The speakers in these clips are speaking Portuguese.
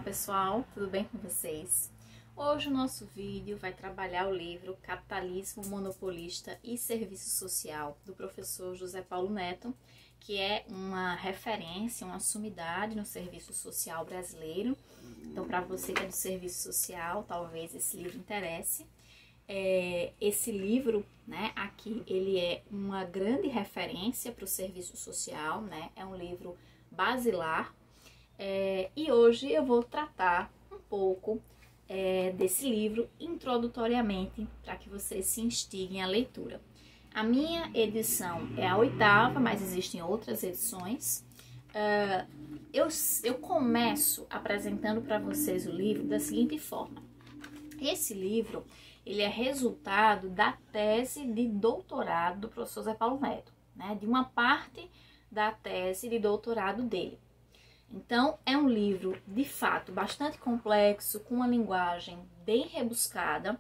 pessoal, tudo bem com vocês? Hoje o nosso vídeo vai trabalhar o livro Capitalismo Monopolista e Serviço Social, do professor José Paulo Neto, que é uma referência, uma sumidade no serviço social brasileiro. Então, para você que é do serviço social, talvez esse livro interesse. Esse livro, né, aqui, ele é uma grande referência para o serviço social, né? É um livro basilar. E hoje eu vou tratar um pouco desse livro introdutoriamente, para que vocês se instiguem à leitura. A minha edição é a 8ª, mas existem outras edições. Eu começo apresentando para vocês o livro da seguinte forma. Esse livro, ele é resultado da tese de doutorado do professor José Paulo Neto, né? De uma parte da tese de doutorado dele. Então, é um livro, de fato, bastante complexo, com uma linguagem bem rebuscada.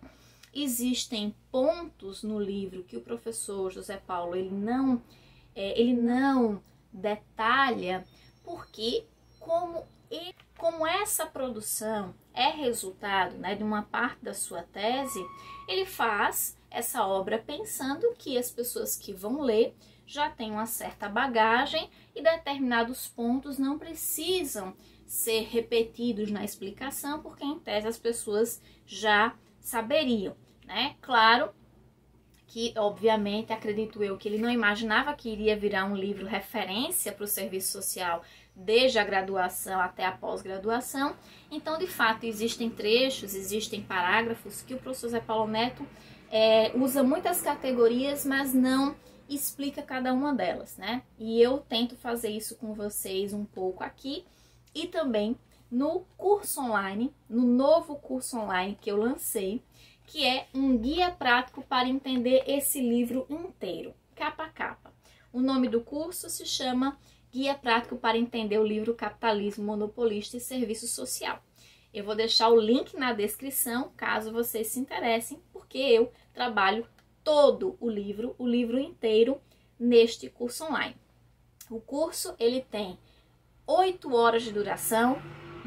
Existem pontos no livro que o professor José Paulo ele não detalha, porque como essa produção é resultado, né, de uma parte da sua tese, ele faz essa obra pensando que as pessoas que vão ler já têm uma certa bagagem e determinados pontos não precisam ser repetidos na explicação, porque em tese as pessoas já saberiam, né? Claro que, obviamente, acredito eu, que ele não imaginava que iria virar um livro referência para o serviço social desde a graduação até a pós-graduação. Então, de fato, existem trechos, existem parágrafos que o professor José Paulo Neto usa muitas categorias, mas não explica cada uma delas, né? E eu tento fazer isso com vocês um pouco aqui e também no curso online, no novo curso online que eu lancei, que é um guia prático para entender esse livro inteiro, capa a capa. O nome do curso se chama Guia Prático para Entender o Livro Capitalismo Monopolista e Serviço Social. Eu vou deixar o link na descrição, caso vocês se interessem, porque eu trabalho todo o livro inteiro, neste curso online. O curso, ele tem 8 horas de duração,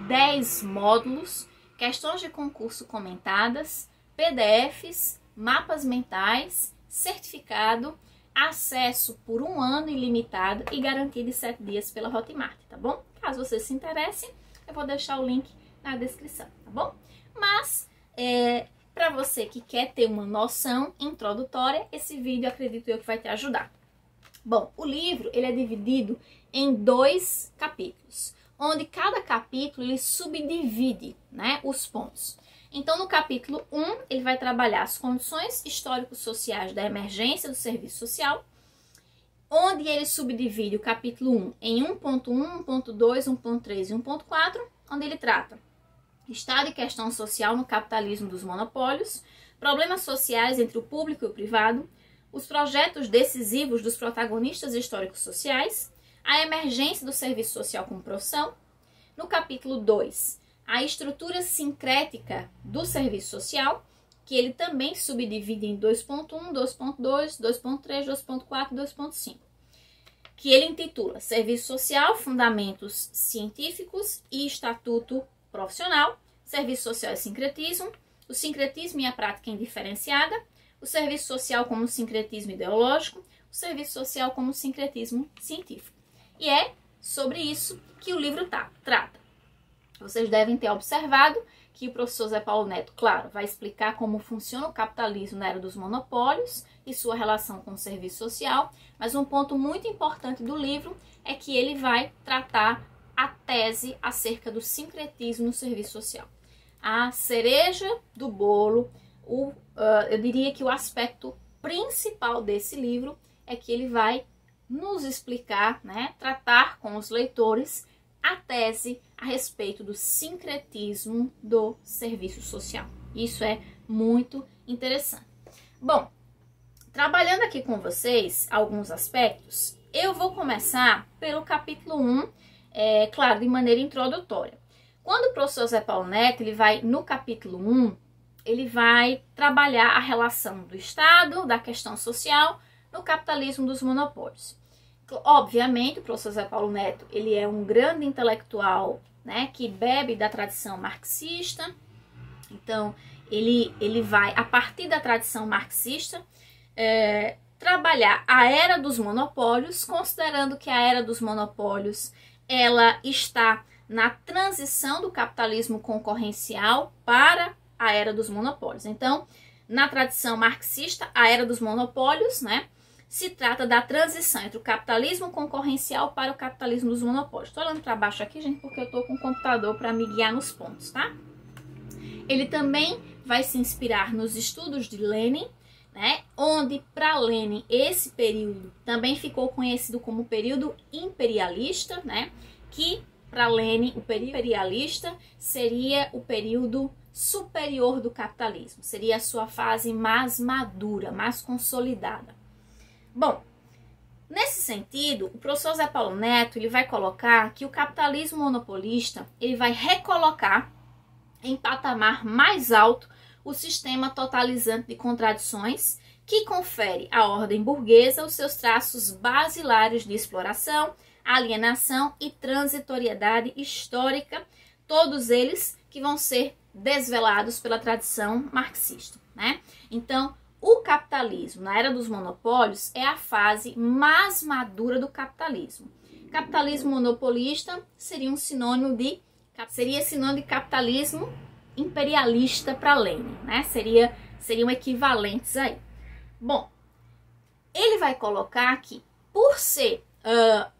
10 módulos, questões de concurso comentadas, PDFs, mapas mentais, certificado, acesso por 1 ano ilimitado e garantia de 7 dias pela Hotmart, tá bom? Caso vocês se interessem, eu vou deixar o link na descrição, tá bom? Mas, para você que quer ter uma noção introdutória, esse vídeo acredito eu que vai te ajudar. Bom, o livro ele é dividido em 2 capítulos, onde cada capítulo ele subdivide, né, os pontos. Então, no capítulo 1, ele vai trabalhar as condições histórico-sociais da emergência do serviço social, onde ele subdivide o capítulo 1 em 1.1, 1.2, 1.3 e 1.4, onde ele trata Estado e questão social no capitalismo dos monopólios, problemas sociais entre o público e o privado, os projetos decisivos dos protagonistas históricos sociais, a emergência do serviço social como profissão. No capítulo 2, a estrutura sincrética do serviço social, que ele também subdivide em 2.1, 2.2, 2.3, 2.4 e 2.5, que ele intitula Serviço Social, Fundamentos Científicos e Estatuto Profissional, Serviço Social e Sincretismo, o Sincretismo e a Prática Indiferenciada, o Serviço Social como Sincretismo Ideológico, o Serviço Social como Sincretismo Científico. E é sobre isso que o livro trata. Vocês devem ter observado que o professor José Paulo Neto, claro, vai explicar como funciona o capitalismo na era dos monopólios e sua relação com o serviço social, mas um ponto muito importante do livro é que ele vai tratar a tese acerca do sincretismo no serviço social. A cereja do bolo, eu diria que o aspecto principal desse livro é que ele vai nos explicar, né, tratar com os leitores a tese a respeito do sincretismo do serviço social. Isso é muito interessante. Bom, trabalhando aqui com vocês alguns aspectos, eu vou começar pelo capítulo 1, claro, de maneira introdutória. Quando o professor José Paulo Neto, ele vai, no capítulo 1, ele vai trabalhar a relação do Estado, da questão social, no capitalismo dos monopólios. Obviamente, o professor Zé Paulo Neto, ele é um grande intelectual, né, que bebe da tradição marxista. Então, ele vai, a partir da tradição marxista, trabalhar a era dos monopólios, considerando que a era dos monopólios ela está na transição do capitalismo concorrencial para a era dos monopólios. Então, na tradição marxista, a era dos monopólios, né, se trata da transição entre o capitalismo concorrencial para o capitalismo dos monopólios. Estou olhando para baixo aqui, gente, porque eu estou com o computador para me guiar nos pontos, tá? Ele também vai se inspirar nos estudos de Lenin, né, onde para Lenin esse período também ficou conhecido como período imperialista, né, que para Lenin o período imperialista seria o período superior do capitalismo, seria a sua fase mais madura, mais consolidada. Bom, nesse sentido, o professor Zé Paulo Neto ele vai colocar que o capitalismo monopolista ele vai recolocar em patamar mais alto o sistema totalizante de contradições que confere à ordem burguesa os seus traços basilares de exploração, alienação e transitoriedade histórica, todos eles que vão ser desvelados pela tradição marxista, né? Então, o capitalismo na era dos monopólios é a fase mais madura do capitalismo. Capitalismo monopolista seria sinônimo de capitalismo imperialista para Lenin, né? Seriam equivalentes aí. Bom, ele vai colocar que por ser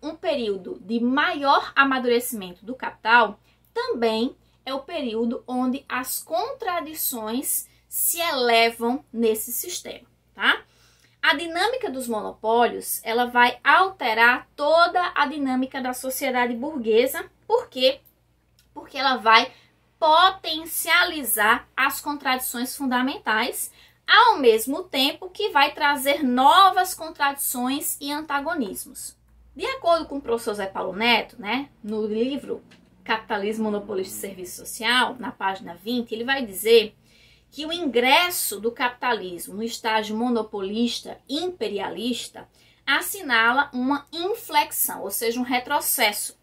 um período de maior amadurecimento do capital, também é o período onde as contradições se elevam nesse sistema, tá? A dinâmica dos monopólios, ela vai alterar toda a dinâmica da sociedade burguesa. Por quê? Porque ela vai potencializar as contradições fundamentais, ao mesmo tempo que vai trazer novas contradições e antagonismos. De acordo com o professor Zé Paulo Neto, né, no livro Capitalismo Monopolista e Serviço Social, na página 20, ele vai dizer que o ingresso do capitalismo no estágio monopolista imperialista assinala uma inflexão, ou seja, um retrocesso,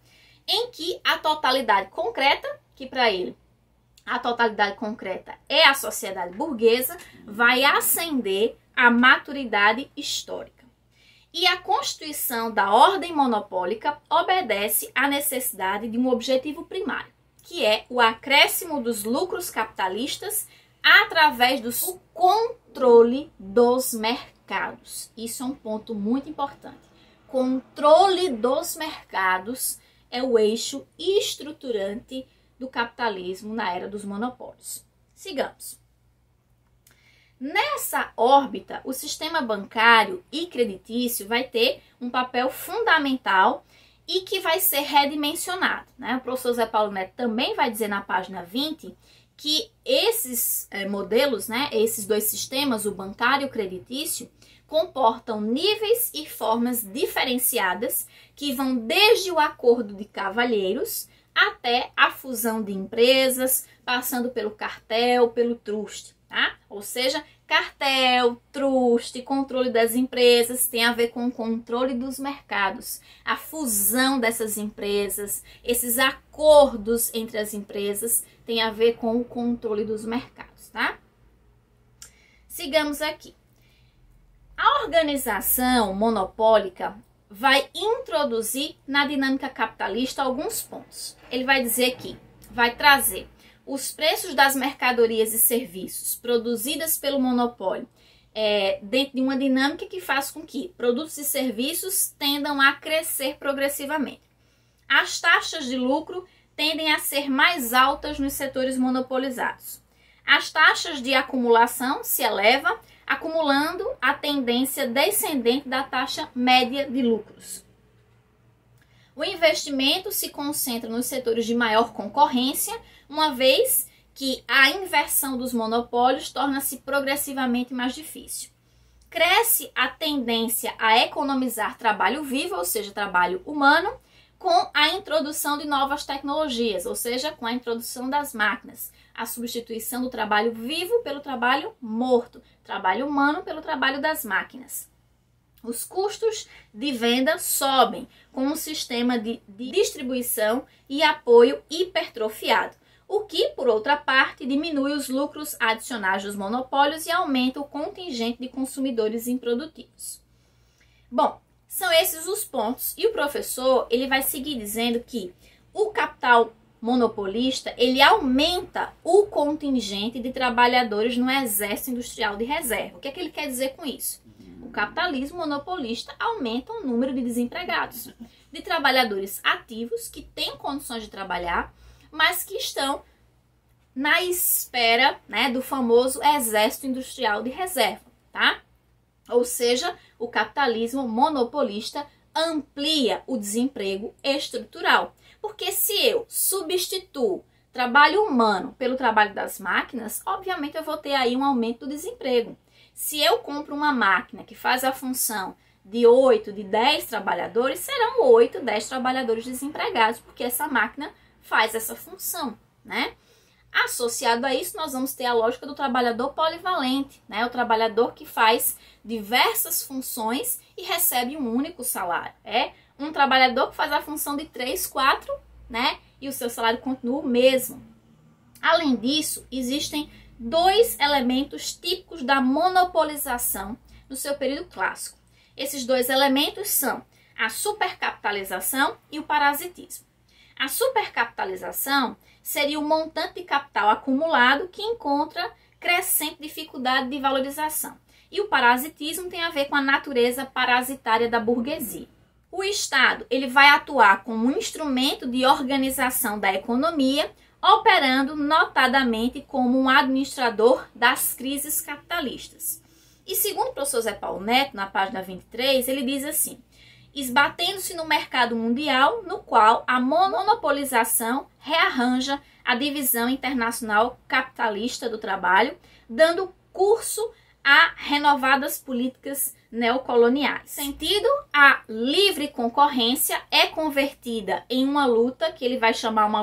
em que a totalidade concreta, que para ele a totalidade concreta é a sociedade burguesa, vai ascender à maturidade histórica. E a constituição da ordem monopólica obedece à necessidade de um objetivo primário, que é o acréscimo dos lucros capitalistas através do controle dos mercados. Isso é um ponto muito importante. Controle dos mercados é o eixo estruturante do capitalismo na era dos monopólios. Sigamos. Nessa órbita, o sistema bancário e creditício vai ter um papel fundamental e que vai ser redimensionado, né? O professor Zé Paulo Neto também vai dizer na página 20 que esses modelos, né, esses dois sistemas, o bancário e o creditício, comportam níveis e formas diferenciadas que vão desde o acordo de cavalheiros até a fusão de empresas, passando pelo cartel, pelo truste, tá? Ou seja, cartel, truste, controle das empresas tem a ver com o controle dos mercados, a fusão dessas empresas, esses acordos entre as empresas tem a ver com o controle dos mercados, tá? Sigamos aqui. A organização monopólica vai introduzir na dinâmica capitalista alguns pontos. Ele vai dizer que vai trazer os preços das mercadorias e serviços produzidas pelo monopólio dentro de uma dinâmica que faz com que produtos e serviços tendam a crescer progressivamente. As taxas de lucro tendem a ser mais altas nos setores monopolizados. As taxas de acumulação se elevam, acumulando a tendência descendente da taxa média de lucros. O investimento se concentra nos setores de maior concorrência, uma vez que a inversão dos monopólios torna-se progressivamente mais difícil. Cresce a tendência a economizar trabalho vivo, ou seja, trabalho humano, com a introdução de novas tecnologias, ou seja, com a introdução das máquinas, a substituição do trabalho vivo pelo trabalho morto, trabalho humano pelo trabalho das máquinas. Os custos de venda sobem com um sistema de distribuição e apoio hipertrofiado, o que, por outra parte, diminui os lucros adicionais dos monopólios e aumenta o contingente de consumidores improdutivos. Bom, são esses os pontos. E o professor ele vai seguir dizendo que o capital monopolista ele aumenta o contingente de trabalhadores no exército industrial de reserva. O que é que ele quer dizer com isso? O capitalismo monopolista aumenta o número de desempregados, de trabalhadores ativos que têm condições de trabalhar, mas que estão na espera, né, do famoso exército industrial de reserva, tá? Ou seja, o capitalismo monopolista amplia o desemprego estrutural. Porque se eu substituo trabalho humano pelo trabalho das máquinas, obviamente eu vou ter aí um aumento do desemprego. Se eu compro uma máquina que faz a função de 8, de 10 trabalhadores, serão 8, 10 trabalhadores desempregados, porque essa máquina faz essa função, né? Associado a isso, nós vamos ter a lógica do trabalhador polivalente, né? O trabalhador que faz diversas funções e recebe um único salário. É um trabalhador que faz a função de 3, 4, né? E o seu salário continua o mesmo. Além disso, existem 2 elementos típicos da monopolização no seu período clássico. Esses 2 elementos são a supercapitalização e o parasitismo. A supercapitalização seria o montante de capital acumulado que encontra crescente dificuldade de valorização. E o parasitismo tem a ver com a natureza parasitária da burguesia. O Estado ele vai atuar como um instrumento de organização da economia, operando notadamente como um administrador das crises capitalistas. E segundo o professor Zé Paulo Neto, na página 23, ele diz assim: esbatendo-se no mercado mundial, no qual a monopolização rearranja a divisão internacional capitalista do trabalho, dando curso a renovadas políticas neocoloniais. Sentido, a livre concorrência é convertida em uma luta, que ele vai chamar uma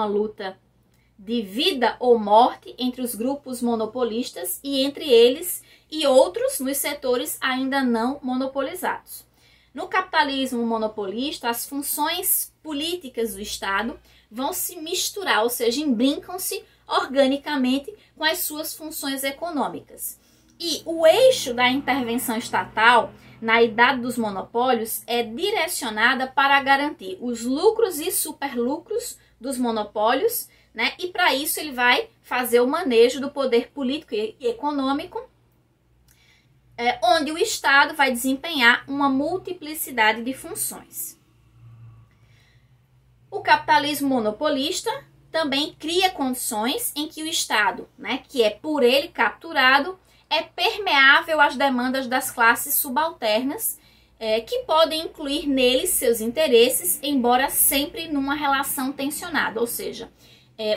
luta de vida ou morte entre os grupos monopolistas e entre eles e outros nos setores ainda não monopolizados. No capitalismo monopolista, as funções políticas do Estado vão se misturar, ou seja, imbrincam-se organicamente com as suas funções econômicas. E o eixo da intervenção estatal na idade dos monopólios é direcionada para garantir os lucros e superlucros dos monopólios, né? E para isso ele vai fazer o manejo do poder político e econômico, onde o Estado vai desempenhar uma multiplicidade de funções. O capitalismo monopolista também cria condições em que o Estado, né, que é por ele capturado, é permeável às demandas das classes subalternas, que podem incluir neles seus interesses, embora sempre numa relação tensionada, ou seja,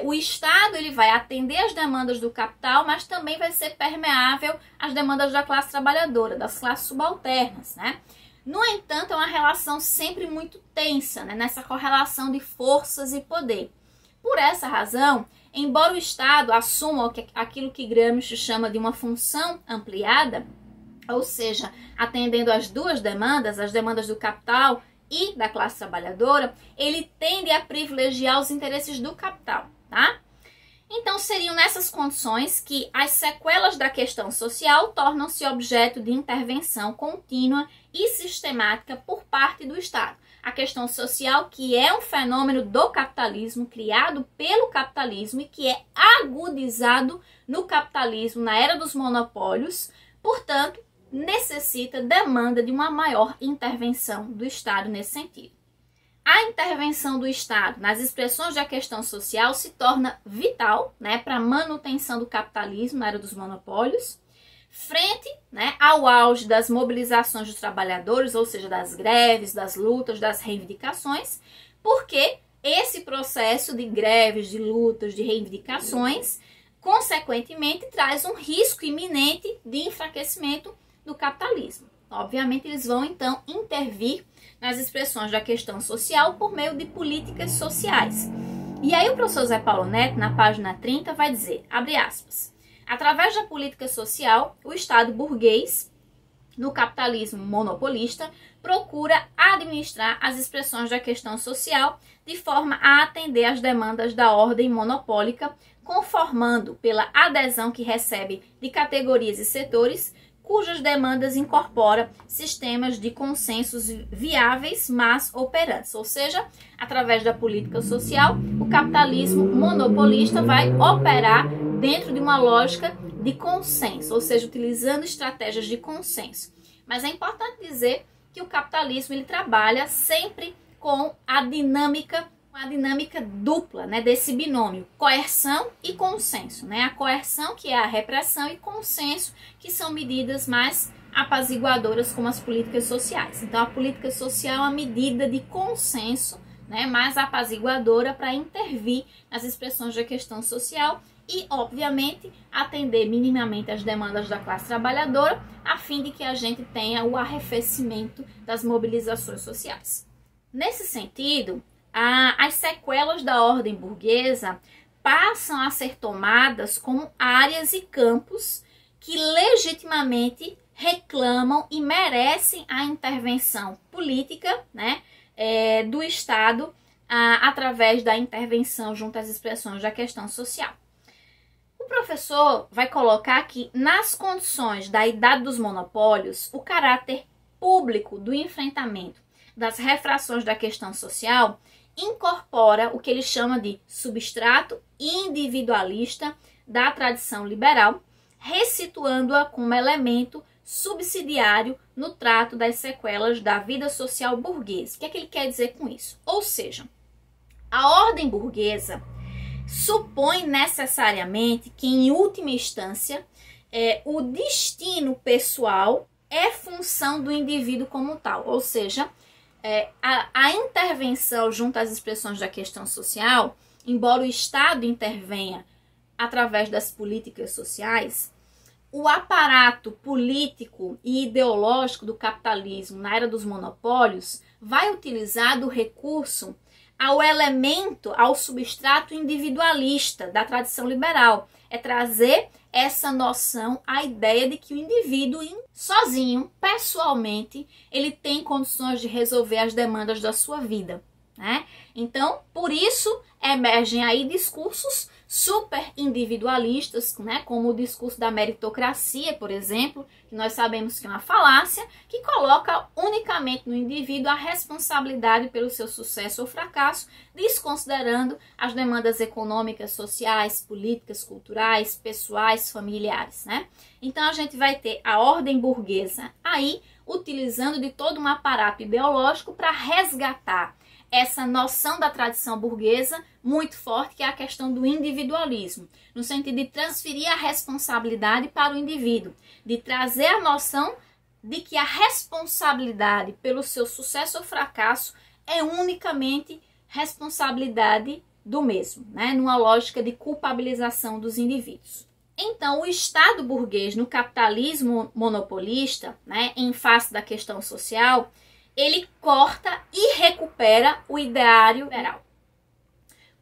o Estado ele vai atender às demandas do capital, mas também vai ser permeável às demandas da classe trabalhadora, das classes subalternas, né? No entanto, é uma relação sempre muito tensa, né, nessa correlação de forças e poder. Por essa razão, embora o Estado assuma aquilo que Gramsci chama de uma função ampliada, ou seja, atendendo às 2 demandas, as demandas do capital e da classe trabalhadora, ele tende a privilegiar os interesses do capital, tá? Então, seriam nessas condições que as sequelas da questão social tornam-se objeto de intervenção contínua e sistemática por parte do Estado. A questão social, que é um fenômeno do capitalismo, criado pelo capitalismo e que é agudizado no capitalismo na era dos monopólios, portanto, demanda de uma maior intervenção do Estado nesse sentido. A intervenção do Estado nas expressões da questão social se torna vital, né, para a manutenção do capitalismo na era dos monopólios, frente, né, ao auge das mobilizações dos trabalhadores, ou seja, das greves, das lutas, das reivindicações, porque esse processo de greves, de lutas, de reivindicações, consequentemente, traz um risco iminente de enfraquecimento do capitalismo. Obviamente, eles vão, então, intervir nas expressões da questão social por meio de políticas sociais. E aí o professor Zé Paulo Neto, na página 30, vai dizer, abre aspas, através da política social, o Estado burguês no capitalismo monopolista, procura administrar as expressões da questão social de forma a atender às demandas da ordem monopólica, conformando pela adesão que recebe de categorias e setores, cujas demandas incorpora sistemas de consensos viáveis, mas operantes. Ou seja, através da política social, o capitalismo monopolista vai operar dentro de uma lógica de consenso, ou seja, utilizando estratégias de consenso. Mas é importante dizer que o capitalismo ele trabalha sempre com a dinâmica dupla, né, desse binômio, coerção e consenso, né? A coerção, que é a repressão, e consenso, que são medidas mais apaziguadoras, como as políticas sociais. Então, a política social é uma medida de consenso, né, mais apaziguadora para intervir nas expressões da questão social e, obviamente, atender minimamente as demandas da classe trabalhadora, a fim de que a gente tenha o arrefecimento das mobilizações sociais. Nesse sentido, as sequelas da ordem burguesa passam a ser tomadas como áreas e campos que legitimamente reclamam e merecem a intervenção política, né, do Estado através da intervenção junto às expressões da questão social. O professor vai colocar que, nas condições da idade dos monopólios, o caráter público do enfrentamento das refrações da questão social incorpora o que ele chama de substrato individualista da tradição liberal, ressituando-a como elemento subsidiário no trato das sequelas da vida social burguesa. O que é que ele quer dizer com isso? Ou seja, a ordem burguesa supõe necessariamente que, em última instância, o destino pessoal é função do indivíduo como tal, ou seja, a intervenção junto às expressões da questão social, embora o Estado intervenha através das políticas sociais, o aparato político e ideológico do capitalismo na era dos monopólios vai utilizar do recurso ao substrato individualista da tradição liberal. É trazer essa noção, a ideia de que o indivíduo sozinho, pessoalmente, ele tem condições de resolver as demandas da sua vida, né? Então, por isso, emergem aí discursos super individualistas, né, como o discurso da meritocracia, por exemplo, que nós sabemos que é uma falácia, que coloca unicamente no indivíduo a responsabilidade pelo seu sucesso ou fracasso, desconsiderando as demandas econômicas, sociais, políticas, culturais, pessoais, familiares, né? Então, a gente vai ter a ordem burguesa aí, utilizando de todo um aparato ideológico para resgatar essa noção da tradição burguesa muito forte, que é a questão do individualismo, no sentido de transferir a responsabilidade para o indivíduo, de trazer a noção de que a responsabilidade pelo seu sucesso ou fracasso é unicamente responsabilidade do mesmo, né? Numa lógica de culpabilização dos indivíduos. Então, o Estado burguês no capitalismo monopolista, né, em face da questão social, ele corta e recupera o ideário liberal.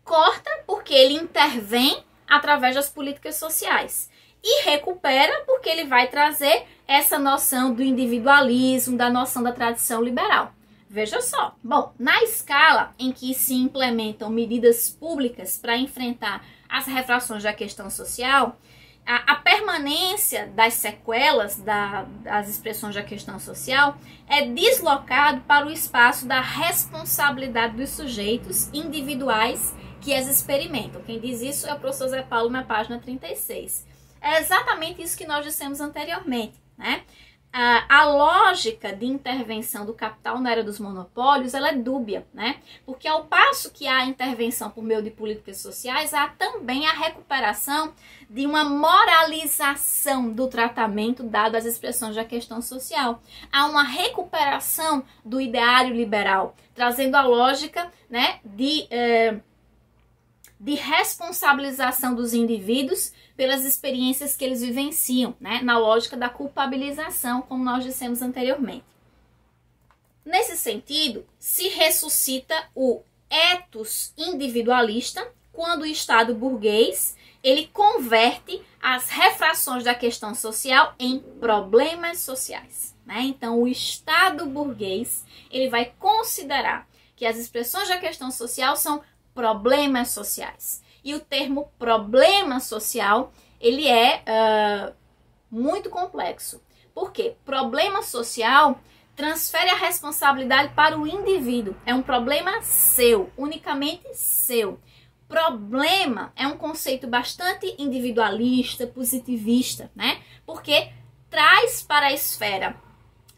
Corta porque ele intervém através das políticas sociais. E recupera porque ele vai trazer essa noção do individualismo, da noção da tradição liberal. Veja só. Bom, na escala em que se implementam medidas públicas para enfrentar as refrações da questão social, a permanência das sequelas das expressões da questão social é deslocado para o espaço da responsabilidade dos sujeitos individuais que as experimentam. Quem diz isso é o professor Zé Paulo na página 36. É exatamente isso que nós dissemos anteriormente, né? A lógica de intervenção do capital na era dos monopólios, ela é dúbia, né? Porque ao passo que há a intervenção por meio de políticas sociais, há também a recuperação de uma moralização do tratamento dado às expressões da questão social. Há uma recuperação do ideário liberal, trazendo a lógica, né, de responsabilização dos indivíduos pelas experiências que eles vivenciam, né? Na lógica da culpabilização, como nós dissemos anteriormente. Nesse sentido, se ressuscita o ethos individualista quando o Estado burguês ele converte as refrações da questão social em problemas sociais. né? Então, o Estado burguês, ele vai considerar que as expressões da questão social são problemas sociais. E o termo problema social, ele é muito complexo. Por quê? Problema social transfere a responsabilidade para o indivíduo. É um problema seu, unicamente seu. Problema é um conceito bastante individualista, positivista, né? Porque traz para a esfera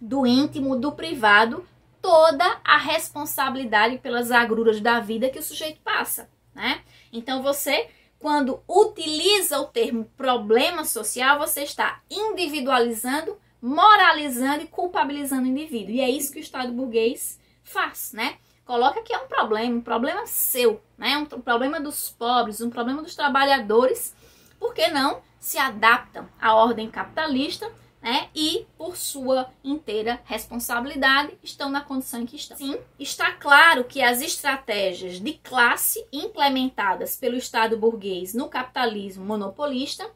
do íntimo, do privado, toda a responsabilidade pelas agruras da vida que o sujeito passa, né? Então você, quando utiliza o termo problema social, você está individualizando, moralizando e culpabilizando o indivíduo. E é isso que o Estado burguês faz, né? Coloca que é um problema seu, né? Um problema dos pobres, um problema dos trabalhadores, porque não se adaptam à ordem capitalista, né? E, por sua inteira responsabilidade, estão na condição em que estão. Sim, está claro que as estratégias de classe implementadas pelo Estado burguês no capitalismo monopolista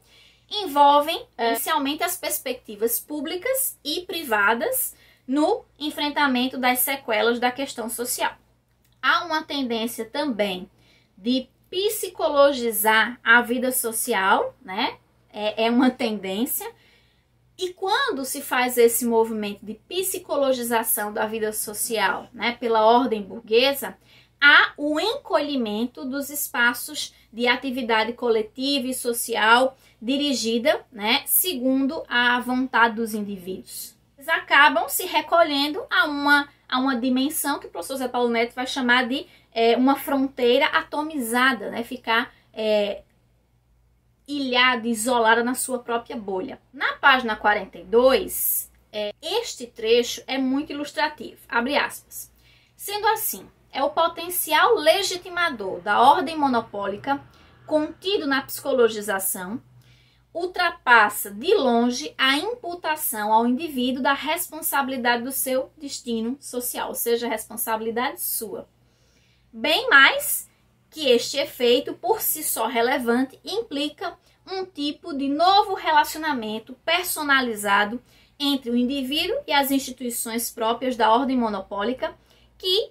envolvem, inicialmente, as perspectivas públicas e privadas no enfrentamento das sequelas da questão social. Há uma tendência também de psicologizar a vida social, né? É uma tendência. E quando se faz esse movimento de psicologização da vida social, né, pela ordem burguesa, há o encolhimento dos espaços de atividade coletiva e social dirigida, né, segundo a vontade dos indivíduos. Eles acabam se recolhendo a uma dimensão que o professor Zé Paulo Neto vai chamar de uma fronteira atomizada, né, ficar ilhada, isolada na sua própria bolha. Na página 42, este trecho é muito ilustrativo, abre aspas. Sendo assim, é o potencial legitimador da ordem monopólica contido na psicologização, ultrapassa de longe a imputação ao indivíduo da responsabilidade do seu destino social, ou seja, a responsabilidade sua. Bem mais que este efeito, por si só relevante, implica um tipo de novo relacionamento personalizado entre o indivíduo e as instituições próprias da ordem monopólica, que,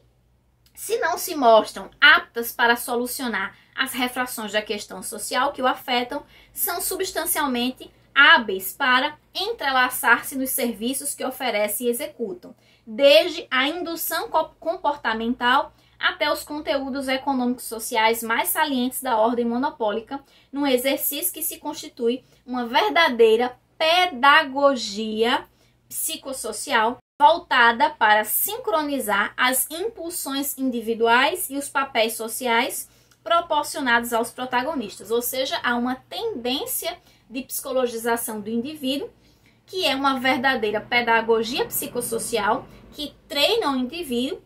se não se mostram aptas para solucionar as refrações da questão social que o afetam, são substancialmente hábeis para entrelaçar-se nos serviços que oferecem e executam, desde a indução comportamental até os conteúdos econômicos sociais mais salientes da ordem monopólica, num exercício que se constitui uma verdadeira pedagogia psicossocial voltada para sincronizar as impulsões individuais e os papéis sociais proporcionados aos protagonistas, ou seja, há uma tendência de psicologização do indivíduo, que é uma verdadeira pedagogia psicossocial que treina o indivíduo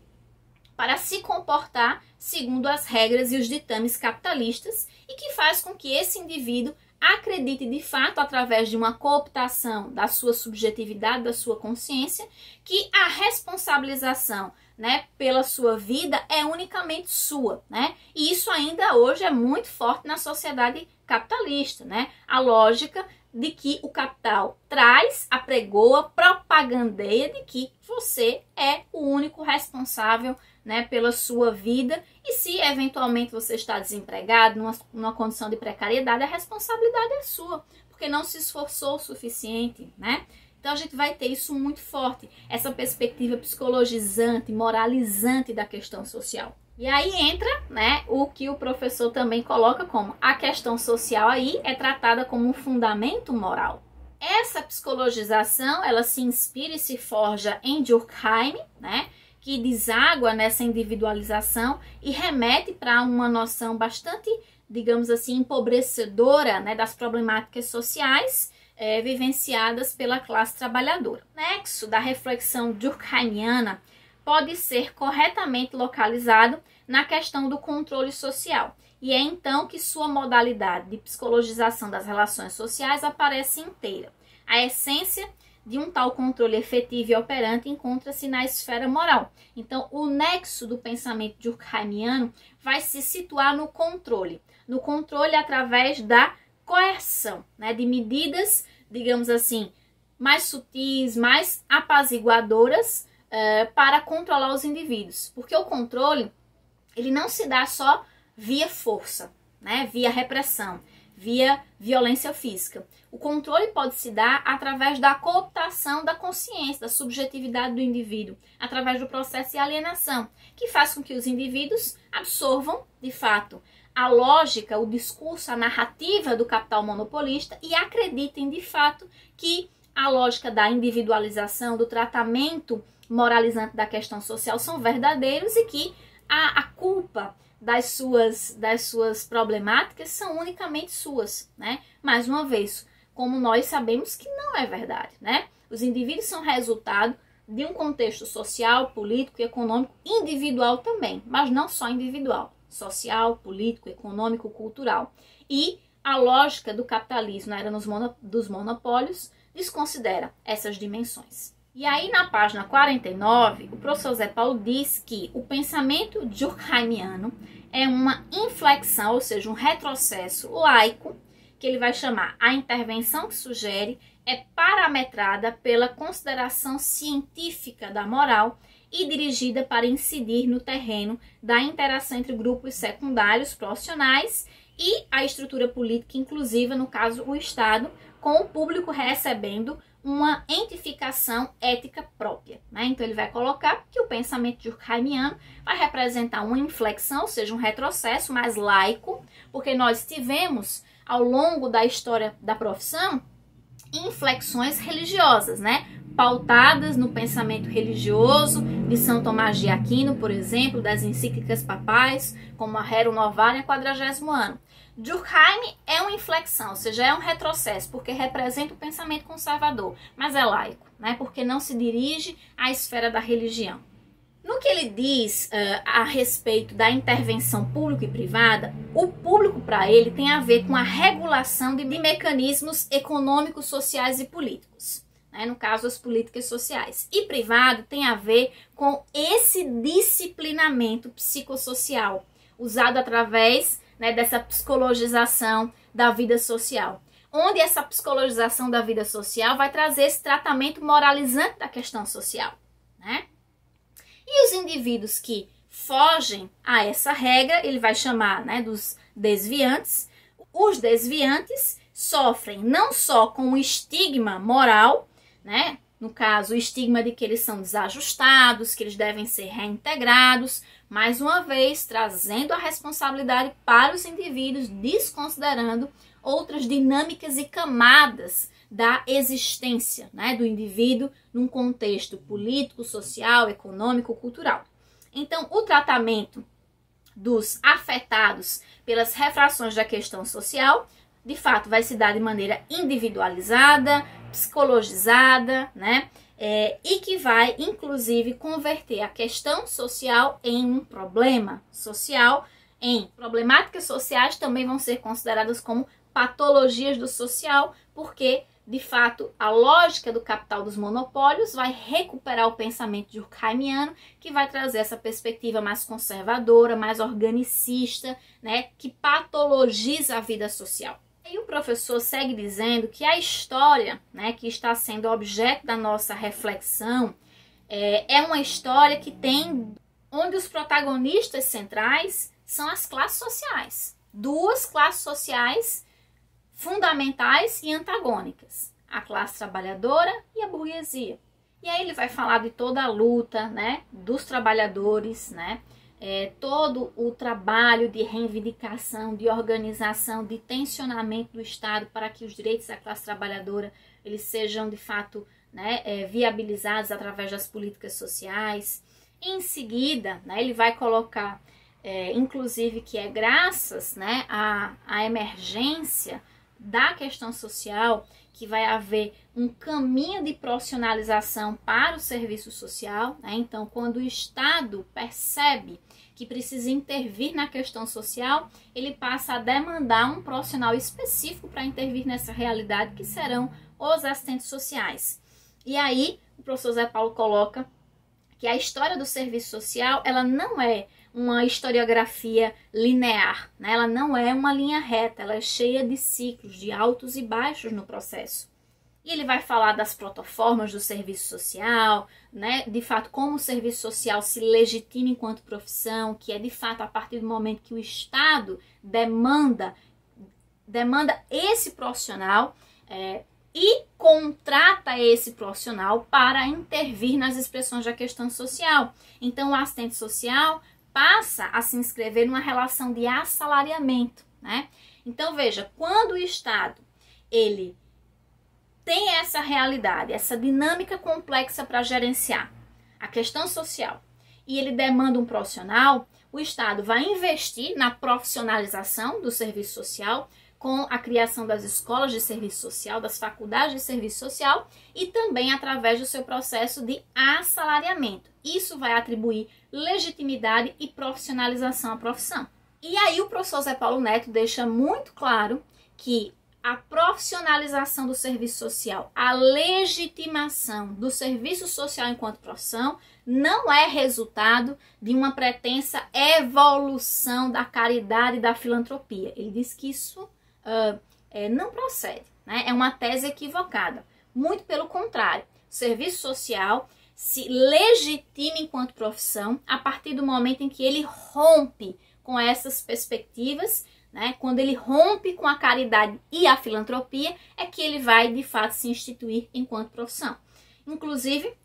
para se comportar segundo as regras e os ditames capitalistas e que faz com que esse indivíduo acredite de fato, através de uma cooptação da sua subjetividade, da sua consciência, que a responsabilização, né, pela sua vida é unicamente sua, né? E isso ainda hoje é muito forte na sociedade capitalista, né? A lógica de que o capital traz, apregoa, propagandeia de que você é o único responsável, né, pela sua vida, e se eventualmente você está desempregado, numa condição de precariedade, a responsabilidade é sua, porque não se esforçou o suficiente, né? Então a gente vai ter isso muito forte, essa perspectiva psicologizante, moralizante da questão social. E aí entra, né, o que o professor também coloca como a questão social aí é tratada como um fundamento moral. Essa psicologização, ela se inspira e se forja em Durkheim, né, que deságua nessa individualização e remete para uma noção bastante, digamos assim, empobrecedora, né, das problemáticas sociais vivenciadas pela classe trabalhadora. O nexo da reflexão durkheimiana pode ser corretamente localizado na questão do controle social, e é então que sua modalidade de psicologização das relações sociais aparece inteira. A essência de um tal controle efetivo e operante encontra-se na esfera moral. Então, o nexo do pensamento durkheimiano vai se situar no controle através da coerção, né, de medidas, digamos assim, mais sutis, mais apaziguadoras para controlar os indivíduos. Porque o controle, ele não se dá só via força, né? Via repressão, via violência física. O controle pode se dar através da cooptação da consciência, da subjetividade do indivíduo, através do processo de alienação, que faz com que os indivíduos absorvam, de fato, a lógica, o discurso, a narrativa do capital monopolista e acreditem, de fato, que a lógica da individualização, do tratamento moralizante da questão social são verdadeiros e que a culpa das suas problemáticas são unicamente suas, né? Mais uma vez, como nós sabemos que não é verdade, né? Os indivíduos são resultado de um contexto social, político e econômico individual também, mas não só individual, social, político, econômico, cultural. E a lógica do capitalismo na era dos monopólios desconsidera essas dimensões. E aí, na página 49, o professor Zé Paulo diz que o pensamento durkheimiano é uma inflexão, ou seja, um retrocesso laico, que ele vai chamar a intervenção que sugere, é parametrada pela consideração científica da moral e dirigida para incidir no terreno da interação entre grupos secundários profissionais e a estrutura política inclusiva, no caso o Estado, com o público recebendo uma entificação ética própria, né? Então ele vai colocar que o pensamento durkheimiano vai representar uma inflexão, ou seja, um retrocesso mais laico, porque nós tivemos ao longo da história da profissão inflexões religiosas, né? Pautadas no pensamento religioso de São Tomás de Aquino, por exemplo, das encíclicas papais, como a Rerum Novarum, 40º ano. Durkheim é uma inflexão, ou seja, é um retrocesso, porque representa o pensamento conservador, mas é laico, né? Porque não se dirige à esfera da religião. No que ele diz a respeito da intervenção pública e privada, o público para ele tem a ver com a regulação de mecanismos econômicos, sociais e políticos, né? No caso, as políticas sociais. E privado tem a ver com esse disciplinamento psicossocial, usado através, né, dessa psicologização da vida social, onde essa psicologização da vida social vai trazer esse tratamento moralizante da questão social, né? E os indivíduos que fogem a essa regra, ele vai chamar, né, dos desviantes. Os desviantes sofrem não só com o estigma moral, né? No caso, o estigma de que eles são desajustados, que eles devem ser reintegrados, mais uma vez trazendo a responsabilidade para os indivíduos, desconsiderando outras dinâmicas e camadas da existência, né, do indivíduo num contexto político, social, econômico, cultural. Então, o tratamento dos afetados pelas refrações da questão social, de fato, vai se dar de maneira individualizada, psicologizada, né? E que vai, inclusive, converter a questão social em um problema social, em problemáticas sociais também vão ser consideradas como patologias do social, porque, de fato, a lógica do capital dos monopólios vai recuperar o pensamento durkheimiano, que vai trazer essa perspectiva mais conservadora, mais organicista, né, que patologiza a vida social. E o professor segue dizendo que a história, né, que está sendo objeto da nossa reflexão é uma história que tem onde os protagonistas centrais são as classes sociais. Duas classes sociais fundamentais e antagônicas, a classe trabalhadora e a burguesia. E aí ele vai falar de toda a luta, né, dos trabalhadores, né, todo o trabalho de reivindicação, de organização, de tensionamento do Estado para que os direitos da classe trabalhadora eles sejam de fato, né, viabilizados através das políticas sociais. Em seguida, né, ele vai colocar, inclusive, que é graças, né, à emergência da questão social que vai haver um caminho de profissionalização para o serviço social, né? Então, quando o Estado percebe que precisa intervir na questão social, ele passa a demandar um profissional específico para intervir nessa realidade, que serão os assistentes sociais. E aí, o professor Zé Paulo coloca que a história do serviço social, ela não é uma historiografia linear, né? Ela não é uma linha reta, ela é cheia de ciclos, de altos e baixos no processo. E ele vai falar das protoformas do serviço social, né? De fato, como o serviço social se legitima enquanto profissão, que é de fato a partir do momento que o Estado demanda esse profissional e contrata esse profissional para intervir nas expressões da questão social. Então, o assistente social passa a se inscrever numa relação de assalariamento, né? Então, veja, quando o Estado ele tem essa realidade, essa dinâmica complexa para gerenciar a questão social e ele demanda um profissional, o Estado vai investir na profissionalização do serviço social com a criação das escolas de serviço social, das faculdades de serviço social e também através do seu processo de assalariamento. Isso vai atribuir legitimidade e profissionalização à profissão. E aí o professor Zé Paulo Neto deixa muito claro que a profissionalização do serviço social, a legitimação do serviço social enquanto profissão, não é resultado de uma pretensa evolução da caridade e da filantropia. Ele diz que isso não procede, né? É uma tese equivocada. Muito pelo contrário, o serviço social se legitima enquanto profissão a partir do momento em que ele rompe com essas perspectivas, né? Quando ele rompe com a caridade e a filantropia, é que ele vai, de fato, se instituir enquanto profissão. Inclusive,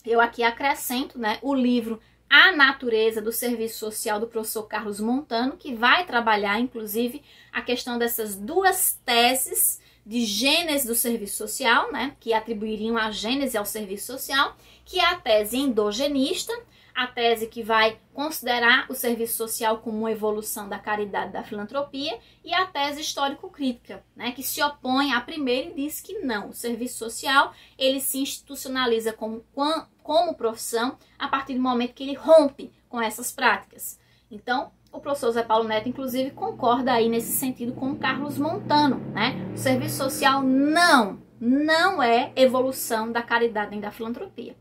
eu aqui acrescento, né, o livro A Natureza do Serviço Social, do professor Carlos Montano, que vai trabalhar, inclusive, a questão dessas duas teses de gênese do serviço social, né, que atribuiriam a gênese ao serviço social, que é a tese endogenista, a tese que vai considerar o serviço social como uma evolução da caridade e da filantropia, e a tese histórico-crítica, né, que se opõe à primeira e diz que não, o serviço social ele se institucionaliza como profissão a partir do momento que ele rompe com essas práticas. Então, o professor Zé Paulo Neto, inclusive, concorda aí nesse sentido com o Carlos Montano, né? O serviço social não é evolução da caridade nem da filantropia.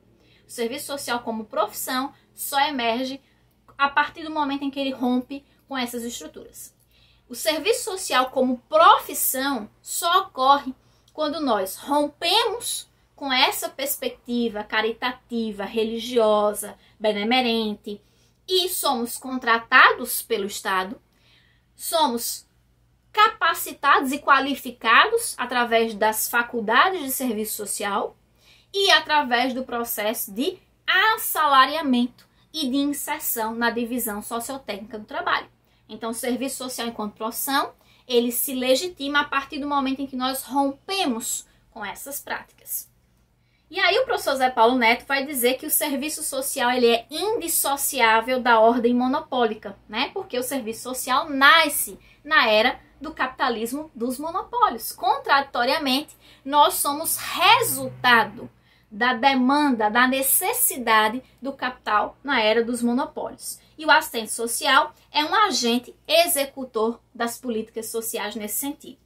O serviço social como profissão só emerge a partir do momento em que ele rompe com essas estruturas. O serviço social como profissão só ocorre quando nós rompemos com essa perspectiva caritativa, religiosa, benemerente e somos contratados pelo Estado, somos capacitados e qualificados através das faculdades de serviço social e através do processo de assalariamento e de inserção na divisão sociotécnica do trabalho. Então, o serviço social enquanto profissão, ele se legitima a partir do momento em que nós rompemos com essas práticas. E aí o professor Zé Paulo Neto vai dizer que o serviço social ele é indissociável da ordem monopólica, né? Porque o serviço social nasce na era do capitalismo dos monopólios. Contraditoriamente, nós somos resultado da demanda, da necessidade do capital na era dos monopólios. E o assistente social é um agente executor das políticas sociais nesse sentido.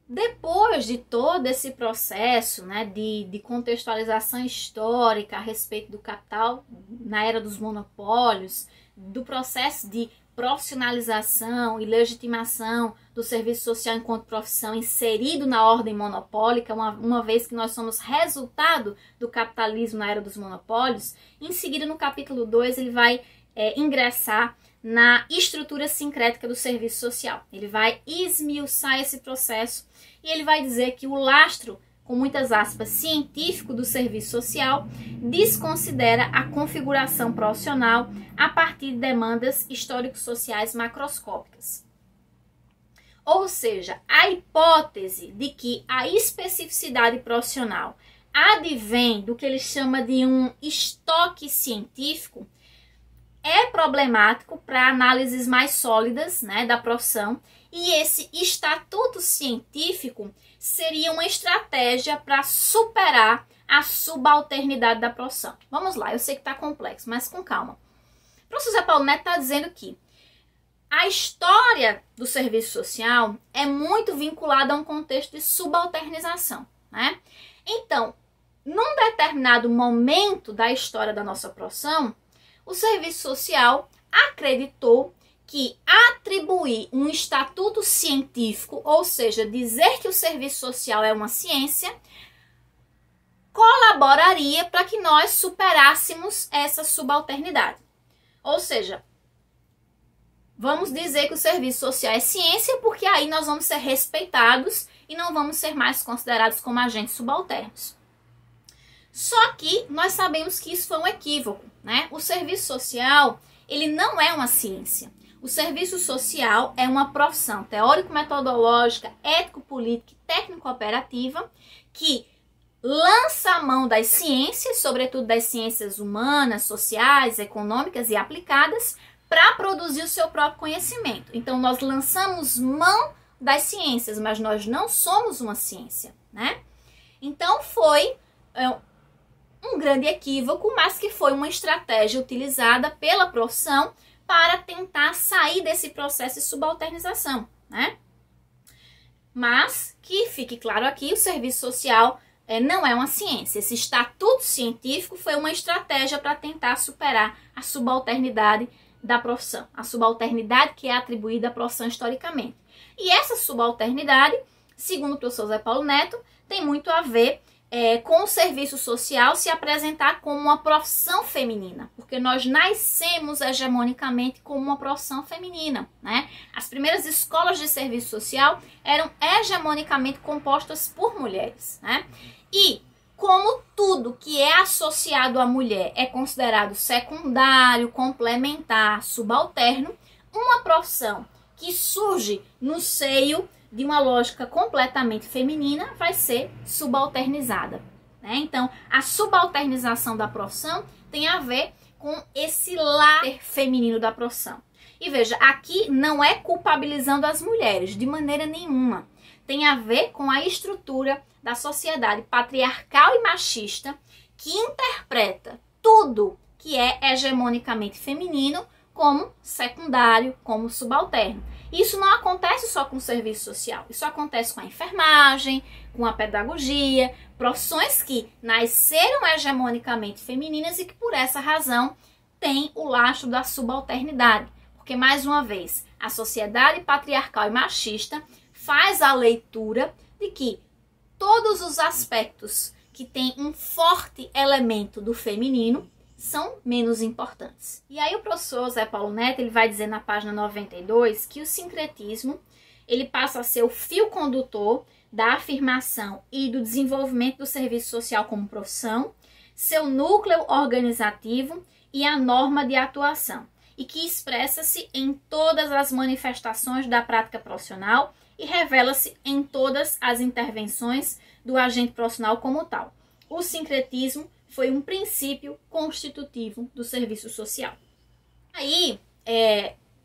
Depois de todo esse processo, né, de contextualização histórica a respeito do capital na era dos monopólios, do processo de profissionalização e legitimação do serviço social enquanto profissão inserido na ordem monopólica, uma vez que nós somos resultado do capitalismo na era dos monopólios, em seguida no capítulo 2 ele vai ingressar na estrutura sincrética do serviço social. Ele vai esmiuçar esse processo e ele vai dizer que o lastro, com muitas aspas, científico do serviço social, desconsidera a configuração profissional a partir de demandas histórico-sociais macroscópicas. Ou seja, a hipótese de que a especificidade profissional advém do que ele chama de um estoque científico é problemático para análises mais sólidas, né, da profissão, e esse estatuto científico seria uma estratégia para superar a subalternidade da profissão. Vamos lá, eu sei que está complexo, mas com calma. O professor Zé Paulo Neto está dizendo que a história do serviço social é muito vinculada a um contexto de subalternização, né? Então, num determinado momento da história da nossa profissão, o serviço social acreditou que atribuir um estatuto científico, ou seja, dizer que o serviço social é uma ciência, colaboraria para que nós superássemos essa subalternidade. Ou seja, vamos dizer que o serviço social é ciência, porque aí nós vamos ser respeitados e não vamos ser mais considerados como agentes subalternos. Só que nós sabemos que isso foi um equívoco, né? O serviço social, ele não é uma ciência. O serviço social é uma profissão teórico-metodológica, ético-política e técnico-operativa que lança a mão das ciências, sobretudo das ciências humanas, sociais, econômicas e aplicadas, para produzir o seu próprio conhecimento. Então, nós lançamos mão das ciências, mas nós não somos uma ciência, né? Então, foi um grande equívoco, mas que foi uma estratégia utilizada pela profissão para tentar sair desse processo de subalternização, né? Mas, que fique claro aqui, o serviço social não é uma ciência. Esse estatuto científico foi uma estratégia para tentar superar a subalternidade da profissão, a subalternidade que é atribuída à profissão historicamente. E essa subalternidade, segundo o professor Zé Paulo Neto, tem muito a ver com o serviço social se apresentar como uma profissão feminina, porque nós nascemos hegemonicamente como uma profissão feminina, né? As primeiras escolas de serviço social eram hegemonicamente compostas por mulheres, né? E como tudo que é associado à mulher é considerado secundário, complementar, subalterno, uma profissão que surge no seio de uma lógica completamente feminina vai ser subalternizada, né? Então, a subalternização da profissão tem a ver com esse lado feminino da profissão. E veja, aqui não é culpabilizando as mulheres, de maneira nenhuma. Tem a ver com a estrutura da sociedade patriarcal e machista que interpreta tudo que é hegemonicamente feminino como secundário, como subalterno. Isso não acontece só com o serviço social, isso acontece com a enfermagem, com a pedagogia, profissões que nasceram hegemonicamente femininas e que por essa razão têm o lastro da subalternidade. Porque, mais uma vez, a sociedade patriarcal e machista faz a leitura de que todos os aspectos que têm um forte elemento do feminino são menos importantes. E aí o professor Zé Paulo Neto ele vai dizer na página 92 que o sincretismo ele passa a ser o fio condutor da afirmação e do desenvolvimento do serviço social como profissão, seu núcleo organizativo e a norma de atuação, e que expressa-se em todas as manifestações da prática profissional e revela-se em todas as intervenções do agente profissional como tal. O sincretismo foi um princípio constitutivo do serviço social. Aí,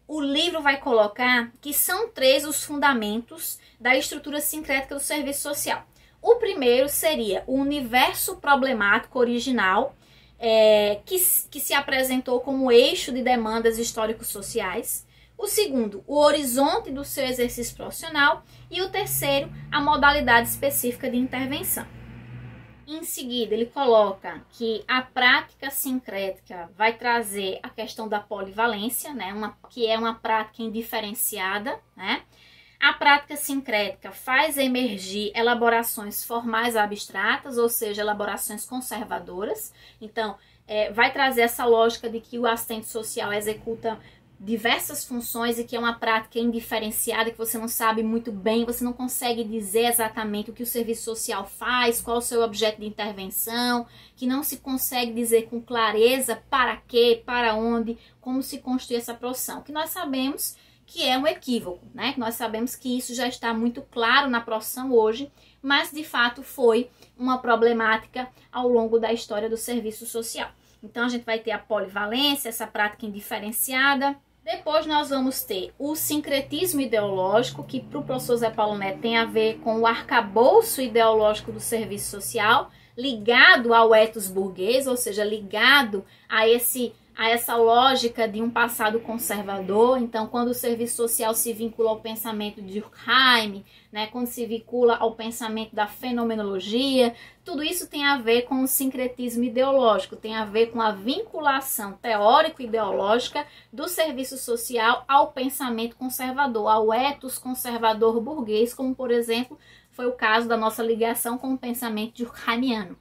o livro vai colocar que são 3 os fundamentos da estrutura sincrética do serviço social. O primeiro seria o universo problemático original, que se apresentou como eixo de demandas históricos-sociais. O segundo, o horizonte do seu exercício profissional. E o terceiro, a modalidade específica de intervenção. Em seguida, ele coloca que a prática sincrética vai trazer a questão da polivalência, né, que é uma prática indiferenciada, né? A prática sincrética faz emergir elaborações formais abstratas, ou seja, elaborações conservadoras. Então, vai trazer essa lógica de que o assistente social executa diversas funções e que é uma prática indiferenciada, que você não sabe muito bem, você não consegue dizer exatamente o que o serviço social faz, qual o seu objeto de intervenção, que não se consegue dizer com clareza para quê, para onde, como se constitui essa profissão, que nós sabemos que é um equívoco, né? Nós sabemos que isso já está muito claro na profissão hoje, mas de fato foi uma problemática ao longo da história do serviço social. Então a gente vai ter a polivalência, essa prática indiferenciada. Depois nós vamos ter o sincretismo ideológico, que para o professor Zé Paulo Neto tem a ver com o arcabouço ideológico do serviço social, ligado ao ethos burguês, ou seja, ligado a essa lógica de um passado conservador. Então, quando o serviço social se vincula ao pensamento de Durkheim, né, quando se vincula ao pensamento da fenomenologia, tudo isso tem a ver com o sincretismo ideológico, tem a ver com a vinculação teórico-ideológica do serviço social ao pensamento conservador, ao ethos conservador burguês, como, por exemplo, foi o caso da nossa ligação com o pensamento durkheimiano.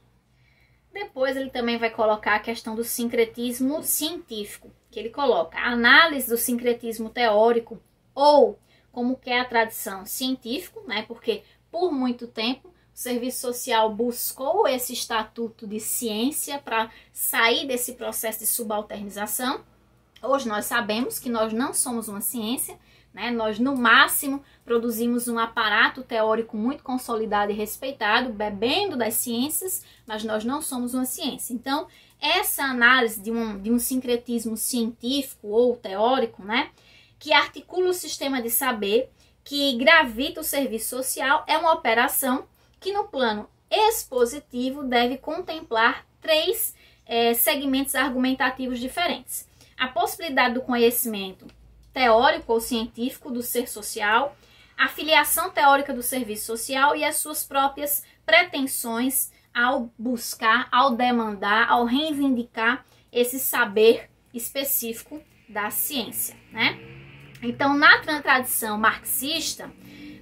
Depois ele também vai colocar a questão do sincretismo científico, que ele coloca a análise do sincretismo teórico, ou como que é a tradição científico, né? Porque por muito tempo o serviço social buscou esse estatuto de ciência para sair desse processo de subalternização. Hoje nós sabemos que nós não somos uma ciência, né? Nós no máximo produzimos um aparato teórico muito consolidado e respeitado, bebendo das ciências, mas nós não somos uma ciência. Então, essa análise de um sincretismo científico ou teórico, né, que articula o sistema de saber, que gravita o serviço social, é uma operação que no plano expositivo deve contemplar três segmentos argumentativos diferentes. A possibilidade do conhecimento teórico ou científico do ser social, a filiação teórica do serviço social e as suas próprias pretensões ao buscar, ao demandar, ao reivindicar esse saber específico da ciência, né? Então, na tradição marxista,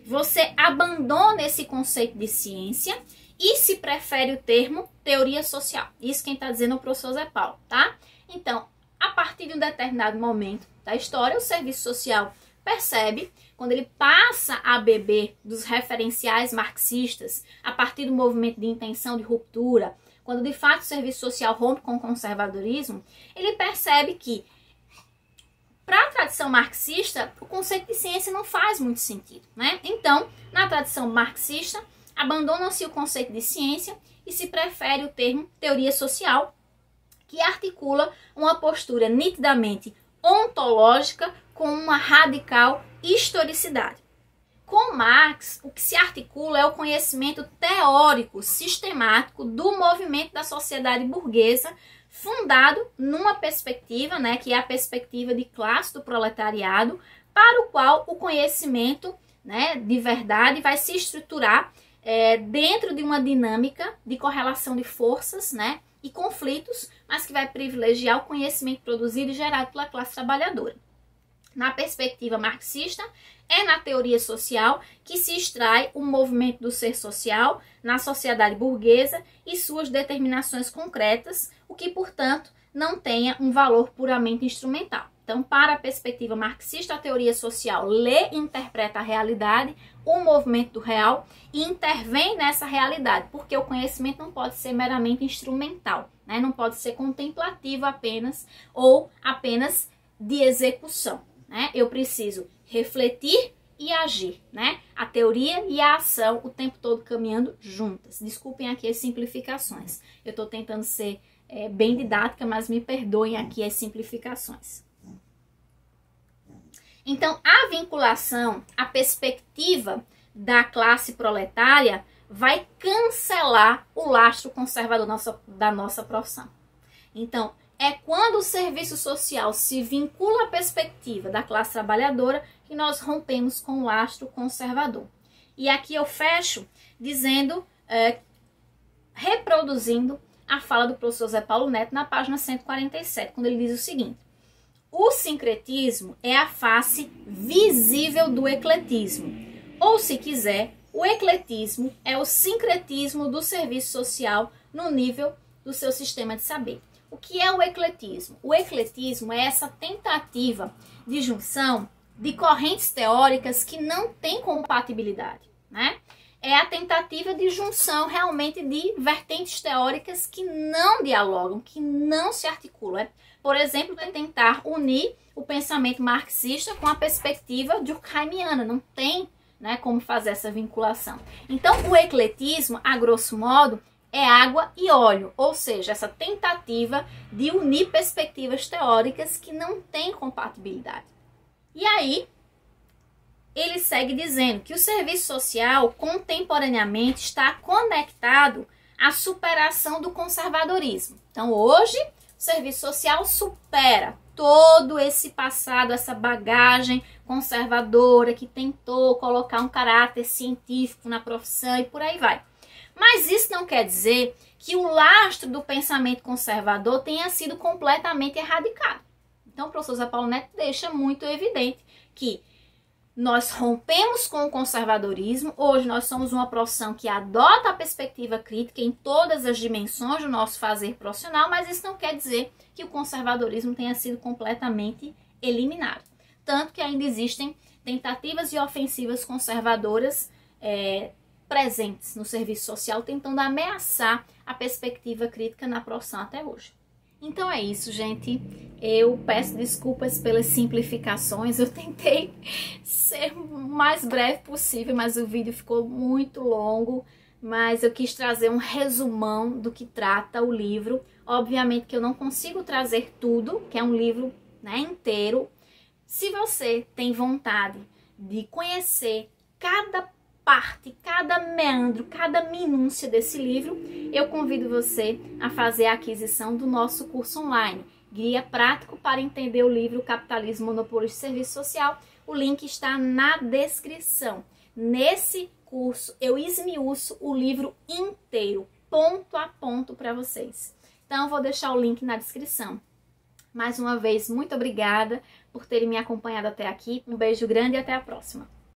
você abandona esse conceito de ciência e se prefere o termo teoria social. Isso quem está dizendo é o professor Zé Paulo, tá? Então, a partir de um determinado momento da história, o serviço social percebe, quando ele passa a beber dos referenciais marxistas, a partir do movimento de intenção de ruptura, quando de fato o serviço social rompe com o conservadorismo, ele percebe que, para a tradição marxista, o conceito de ciência não faz muito sentido, né? Então, na tradição marxista, abandona-se o conceito de ciência e se prefere o termo teoria social, que articula uma postura nitidamente ontológica com uma radical historicidade. Com Marx, o que se articula é o conhecimento teórico sistemático do movimento da sociedade burguesa, fundado numa perspectiva, né, que é a perspectiva de classe do proletariado, para o qual o conhecimento, né, de verdade vai se estruturar dentro de uma dinâmica de correlação de forças, né, e conflitos, mas que vai privilegiar o conhecimento produzido e gerado pela classe trabalhadora. Na perspectiva marxista, é na teoria social que se extrai o movimento do ser social na sociedade burguesa e suas determinações concretas, o que, portanto, não tenha um valor puramente instrumental. Então, para a perspectiva marxista, a teoria social lê e interpreta a realidade, o movimento do real, e intervém nessa realidade, porque o conhecimento não pode ser meramente instrumental, né? Não pode ser contemplativo apenas ou apenas de execução, né? Eu preciso refletir e agir, né? A teoria e a ação o tempo todo caminhando juntas. Desculpem aqui as simplificações. Eu estou tentando ser bem didática, mas me perdoem aqui as simplificações. Então, a vinculação, a perspectiva da classe proletária vai cancelar o lastro conservador da nossa profissão. Então, é quando o serviço social se vincula à perspectiva da classe trabalhadora que nós rompemos com o lastro conservador. E aqui eu fecho dizendo, reproduzindo a fala do professor Zé Paulo Neto na página 147, quando ele diz o seguinte: o sincretismo é a face visível do ecletismo, ou, se quiser, o ecletismo é o sincretismo do serviço social no nível do seu sistema de saber. O que é o ecletismo? O ecletismo é essa tentativa de junção de correntes teóricas que não têm compatibilidade, né? É a tentativa de junção realmente de vertentes teóricas que não dialogam, que não se articulam. Por exemplo, tentar unir o pensamento marxista com a perspectiva durkheimiana. Não tem, né, como fazer essa vinculação. Então, o ecletismo, a grosso modo, é água e óleo, ou seja, essa tentativa de unir perspectivas teóricas que não têm compatibilidade. E aí, ele segue dizendo que o serviço social contemporaneamente está conectado à superação do conservadorismo. Então, hoje, o serviço social supera todo esse passado, essa bagagem conservadora que tentou colocar um caráter científico na profissão e por aí vai. Mas isso não quer dizer que o lastro do pensamento conservador tenha sido completamente erradicado. Então, o professor Zé Paulo Neto deixa muito evidente que Nós rompemos com o conservadorismo, hoje nós somos uma profissão que adota a perspectiva crítica em todas as dimensões do nosso fazer profissional, mas isso não quer dizer que o conservadorismo tenha sido completamente eliminado. Tanto que ainda existem tentativas e ofensivas conservadoras presentes no serviço social, tentando ameaçar a perspectiva crítica na profissão até hoje. Então é isso, gente. Eu peço desculpas pelas simplificações. Eu tentei ser o mais breve possível, mas o vídeo ficou muito longo. Mas eu quis trazer um resumão do que trata o livro. Obviamente que eu não consigo trazer tudo, que é um livro, né, inteiro. Se você tem vontade de conhecer cada parte, cada meandro, cada minúcia desse livro, eu convido você a fazer a aquisição do nosso curso online, Guia Prático para Entender o Livro Capitalismo, Monopólio de Serviço Social. O link está na descrição. Nesse curso eu esmiuço o livro inteiro, ponto a ponto para vocês. Então eu vou deixar o link na descrição. Mais uma vez, muito obrigada por terem me acompanhado até aqui. Um beijo grande e até a próxima.